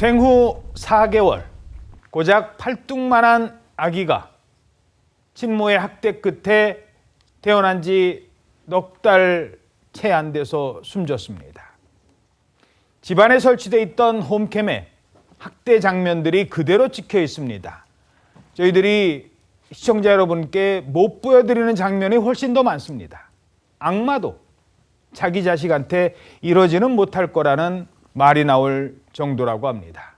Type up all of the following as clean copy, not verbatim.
생후 4개월, 고작 팔뚝만한 아기가 친모의 학대 끝에 태어난 지 넉 달 채 안 돼서 숨졌습니다. 집안에 설치되어 있던 홈캠에 학대 장면들이 그대로 찍혀 있습니다. 저희들이 시청자 여러분께 못 보여드리는 장면이 훨씬 더 많습니다. 악마도 자기 자식한테 이러지는 못할 거라는 말이 나올 정도라고 합니다.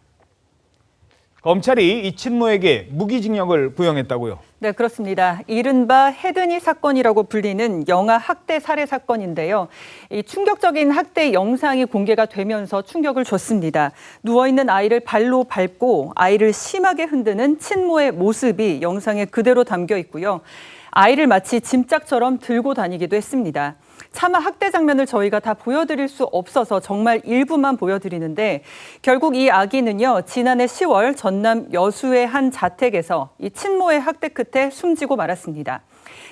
검찰이 이 친모에게 무기징역을 구형했다고요? 네, 그렇습니다. 이른바 헤드니 사건이라고 불리는 영아 학대 살해 사건인데요. 이 충격적인 학대 영상이 공개가 되면서 충격을 줬습니다. 누워있는 아이를 발로 밟고 아이를 심하게 흔드는 친모의 모습이 영상에 그대로 담겨 있고요. 아이를 마치 짐짝처럼 들고 다니기도 했습니다. 차마 학대 장면을 저희가 다 보여드릴 수 없어서 정말 일부만 보여드리는데 결국 이 아기는요, 지난해 10월 전남 여수의 한 자택에서 이 친모의 학대 끝에 숨지고 말았습니다.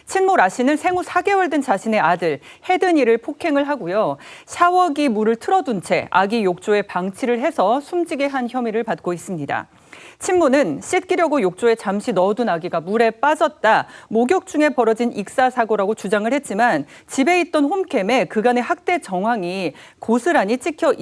친모 라 씨는 생후 4개월 된 자신의 아들 헤드니를 폭행을 하고요. 샤워기 물을 틀어둔 채 아기 욕조에 방치를 해서 숨지게 한 혐의를 받고 있습니다. 친모는 씻기려고 욕조에 잠시 넣어둔 아기가 물에 빠졌다, 목욕 중에 벌어진 익사사고라고 주장을 했지만 집에 있던 홈캠에 그간의 학대 정황이 고스란히 찍혀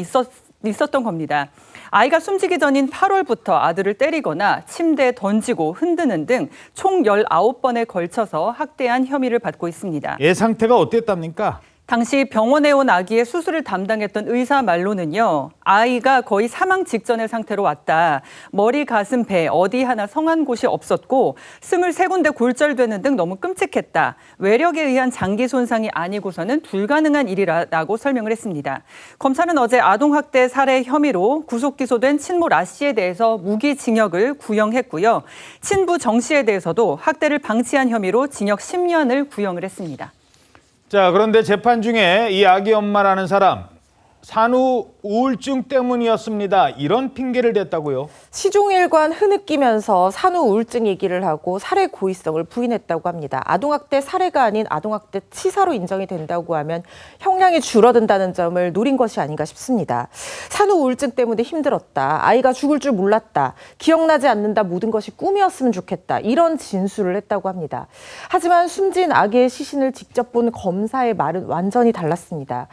있었던 겁니다. 아이가 숨지기 전인 8월부터 아들을 때리거나 침대에 던지고 흔드는 등 총 19번에 걸쳐서 학대한 혐의를 받고 있습니다. 애 상태가 어땠답니까? 당시 병원에 온 아기의 수술을 담당했던 의사 말로는요, 아이가 거의 사망 직전의 상태로 왔다. 머리, 가슴, 배 어디 하나 성한 곳이 없었고 23군데 골절되는 등 너무 끔찍했다. 외력에 의한 장기 손상이 아니고서는 불가능한 일이라고 설명을 했습니다. 검찰은 어제 아동학대 살해 혐의로 구속 기소된 친모 라 씨에 대해서 무기징역을 구형했고요. 친부 정 씨에 대해서도 학대를 방치한 혐의로 징역 10년을 구형을 했습니다. 자, 그런데 재판 중에 이 아기 엄마라는 사람 산후 우울증 때문이었습니다. 이런 핑계를 댔다고요? 시종일관 흐느끼면서 산후 우울증 얘기를 하고 살해 고의성을 부인했다고 합니다. 아동학대 살해가 아닌 아동학대 치사로 인정이 된다고 하면 형량이 줄어든다는 점을 노린 것이 아닌가 싶습니다. 산후 우울증 때문에 힘들었다. 아이가 죽을 줄 몰랐다. 기억나지 않는다. 모든 것이 꿈이었으면 좋겠다. 이런 진술을 했다고 합니다. 하지만 숨진 아기의 시신을 직접 본 검사의 말은 완전히 달랐습니다.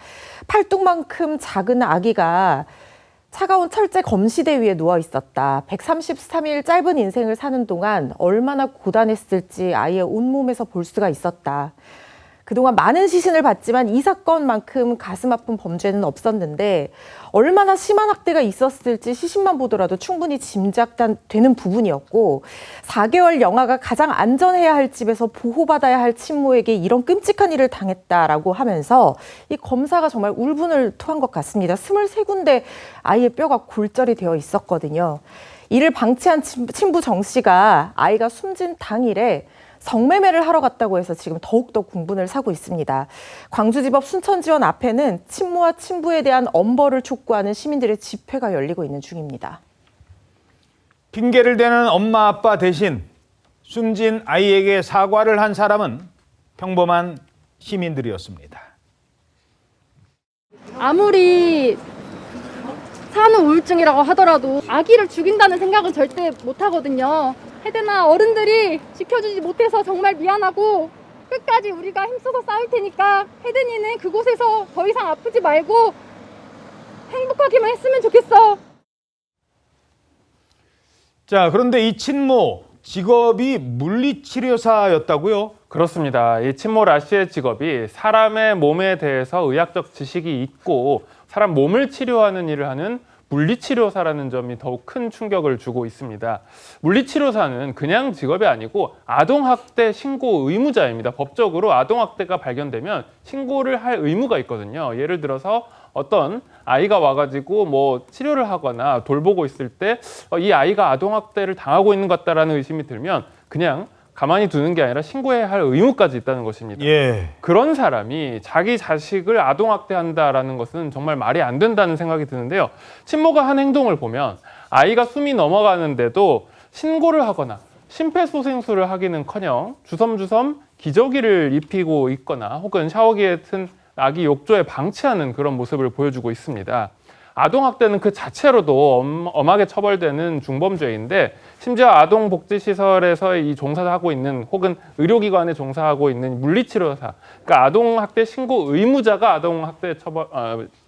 팔뚝만큼 작은 아기가 차가운 철제 검시대 위에 누워 있었다. 133일 짧은 인생을 사는 동안 얼마나 고단했을지 아이의 온몸에서 볼 수가 있었다. 그동안 많은 시신을 봤지만 이 사건만큼 가슴 아픈 범죄는 없었는데 얼마나 심한 학대가 있었을지 시신만 보더라도 충분히 짐작되는 부분이었고 4개월 영아가 가장 안전해야 할 집에서 보호받아야 할 친모에게 이런 끔찍한 일을 당했다라고 하면서 이 검사가 정말 울분을 토한 것 같습니다. 23군데 아이의 뼈가 골절이 되어 있었거든요. 이를 방치한 친부 정 씨가 아이가 숨진 당일에 성매매를 하러 갔다고 해서 지금 더욱더 공분을 사고 있습니다. 광주지법 순천지원 앞에는 친모와 친부에 대한 엄벌을 촉구하는 시민들의 집회가 열리고 있는 중입니다. 핑계를 대는 엄마 아빠 대신 숨진 아이에게 사과를 한 사람은 평범한 시민들이었습니다. 아무리 산후 우울증이라고 하더라도 아기를 죽인다는 생각은 절대 못 하거든요. 헤드나 어른들이 지켜주지 못해서 정말 미안하고 끝까지 우리가 힘써서 싸울 테니까 헤드니는 그곳에서 더 이상 아프지 말고 행복하기만 했으면 좋겠어. 자, 그런데 이 친모 직업이 물리치료사였다고요? 그렇습니다. 이 친모 라 씨의 직업이 사람의 몸에 대해서 의학적 지식이 있고 사람 몸을 치료하는 일을 하는 물리치료사라는 점이 더욱 큰 충격을 주고 있습니다. 물리치료사는 그냥 직업이 아니고 아동학대 신고 의무자입니다. 법적으로 아동학대가 발견되면 신고를 할 의무가 있거든요. 예를 들어서 어떤 아이가 와가지고 치료를 하거나 돌보고 있을 때 이 아이가 아동학대를 당하고 있는 것 같다라는 의심이 들면 그냥 가만히 두는 게 아니라 신고해야 할 의무까지 있다는 것입니다. 예. 그런 사람이 자기 자식을 아동학대한다라는 것은 정말 말이 안 된다는 생각이 드는데요. 친모가 한 행동을 보면 아이가 숨이 넘어가는데도 신고를 하거나 심폐소생술을 하기는커녕 주섬주섬 기저귀를 입히고 있거나 혹은 샤워기에 튼 아기 욕조에 방치하는 그런 모습을 보여주고 있습니다. 아동학대는 그 자체로도 엄하게 처벌되는 중범죄인데 심지어 아동복지시설에서 이 종사하고 있는 혹은 의료기관에 종사하고 있는 물리치료사, 그러니까 아동학대 신고 의무자가 아동학대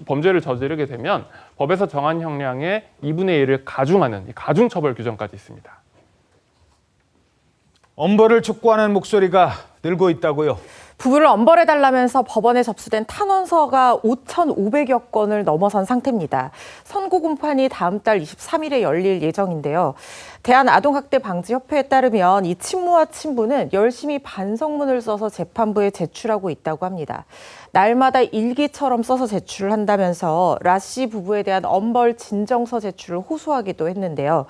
범죄를 저지르게 되면 법에서 정한 형량의 2분의 1을 가중하는 가중처벌 규정까지 있습니다. 엄벌을 촉구하는 목소리가 늘고 있다고요. 부부를 엄벌해달라면서 법원에 접수된 탄원서가 5,500여 건을 넘어선 상태입니다. 선고 공판이 다음 달 23일에 열릴 예정인데요. 대한아동학대방지협회에 따르면 이 친모와 친부는 열심히 반성문을 써서 재판부에 제출하고 있다고 합니다. 날마다 일기처럼 써서 제출을 한다면서 라 씨 부부에 대한 엄벌 진정서 제출을 호소하기도 했는데요.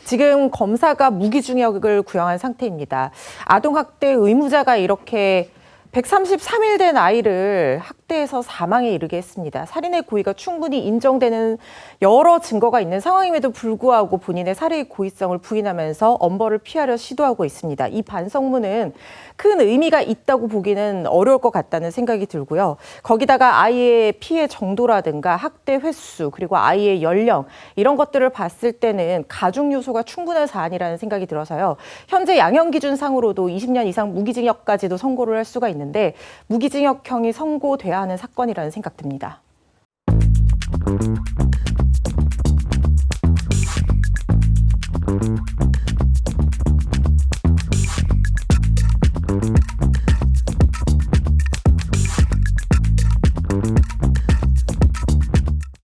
지금 검사가 무기징역을 구형한 상태입니다. 아동학대 의무자가 이렇게 133일 된 아이를 학대해서 사망에 이르게 했습니다. 살인의 고의가 충분히 인정되는 여러 증거가 있는 상황임에도 불구하고 본인의 살해의 고의성을 부인하면서 엄벌을 피하려 시도하고 있습니다. 이 반성문은 큰 의미가 있다고 보기는 어려울 것 같다는 생각이 들고요. 거기다가 아이의 피해 정도라든가 학대 횟수 그리고 아이의 연령 이런 것들을 봤을 때는 가중 요소가 충분한 사안이라는 생각이 들어서요. 현재 양형 기준상으로도 20년 이상 무기징역까지도 선고를 할 수가 있는데 무기징역형이 선고돼야 하는 사건이라는 생각 듭니다.